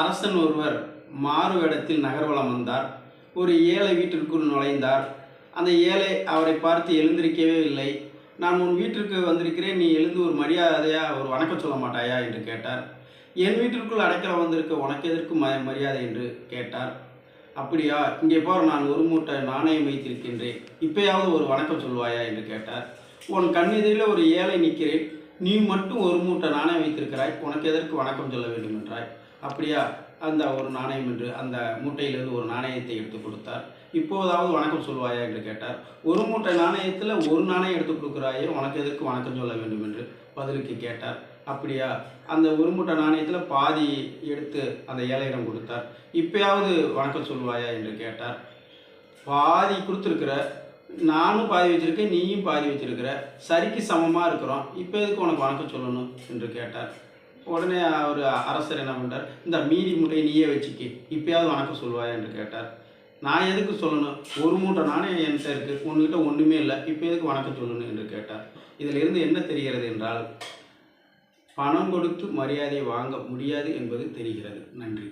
அரசன் ஒருவர் மாறு வேடத்தில் நகர்வலம் வந்தார். ஒரு ஏழை வீட்டிற்குள் நுழைந்தார். அந்த ஏழை அவரை பார்த்து எழுந்திருக்கவே இல்லை. நான் உன் வீட்டிற்கு வந்திருக்கிறேன், நீ எழுந்து ஒரு மரியாதையா ஒரு வணக்கம் சொல்ல மாட்டாயா என்று கேட்டார். என் வீட்டிற்குள் அடைக்கலம் வந்திருக்க உனக்கு எதற்கு மரியாதை என்று கேட்டார். அப்படியா, இங்கே பார், நான் ஒரு மூட்டை நாணயம் வைத்திருக்கின்றேன், இப்பயாவது ஒரு வணக்கம் சொல்வாயா என்று கேட்டார். உன் கண்ணெதிரில் ஒரு ஏழை நிற்கிறேன், நீ மட்டும் ஒரு மூட்டை நாணயம் வைத்திருக்கிறாய், உனக்கு எதற்கு வணக்கம் சொல்ல வேண்டும் என்றாய். அப்படியா, அந்த ஒரு நாணயம் என்று அந்த மூட்டையிலிருந்து ஒரு நாணயத்தை எடுத்து கொடுத்தார். இப்போதாவது வணக்கம் சொல்வாயா என்று கேட்டார். ஒரு மூட்டை நாணயத்தில் ஒரு நாணயம் எடுத்து கொடுக்குறாயே, உனக்கு எதற்கு வணக்கம் சொல்ல வேண்டும் என்று பதிலுக்கு கேட்டார். அப்படியா, அந்த ஒரு மூட்டை நாணயத்தில் பாதி எடுத்து அந்த ஏழையிடம் கொடுத்தார். இப்பயாவது வணக்கம் சொல்வாயா என்று கேட்டார். பாதி கொடுத்துருக்குற, நானும் பாதி வச்சுருக்கேன், நீயும் பாதி வச்சுருக்கிற, சரிக்கு சமமாக இருக்கிறோம், இப்போ எதுக்கு உனக்கு வணக்கம் சொல்லணும் என்று கேட்டார். உடனே அவர் அரசர் என்ன பண்ணுறார், இந்த மீதி மூட்டையை நீயே வச்சுக்கி, இப்பயாவது வணக்கம் சொல்வாயா என்று கேட்டார். நான் எதுக்கு சொல்லணும், ஒரு மூட்டை நாணயம் என்கிட்ட இருக்குது, உன்கிட்ட ஒன்றுமே இல்லை, இப்போ எதுக்கு வணக்கம் சொல்லணும் என்று கேட்டார். இதிலிருந்து என்ன தெரிகிறது என்றால், பணம் கொடுத்து மரியாதையை வாங்க முடியாது என்பது தெரிகிறது. நன்றி.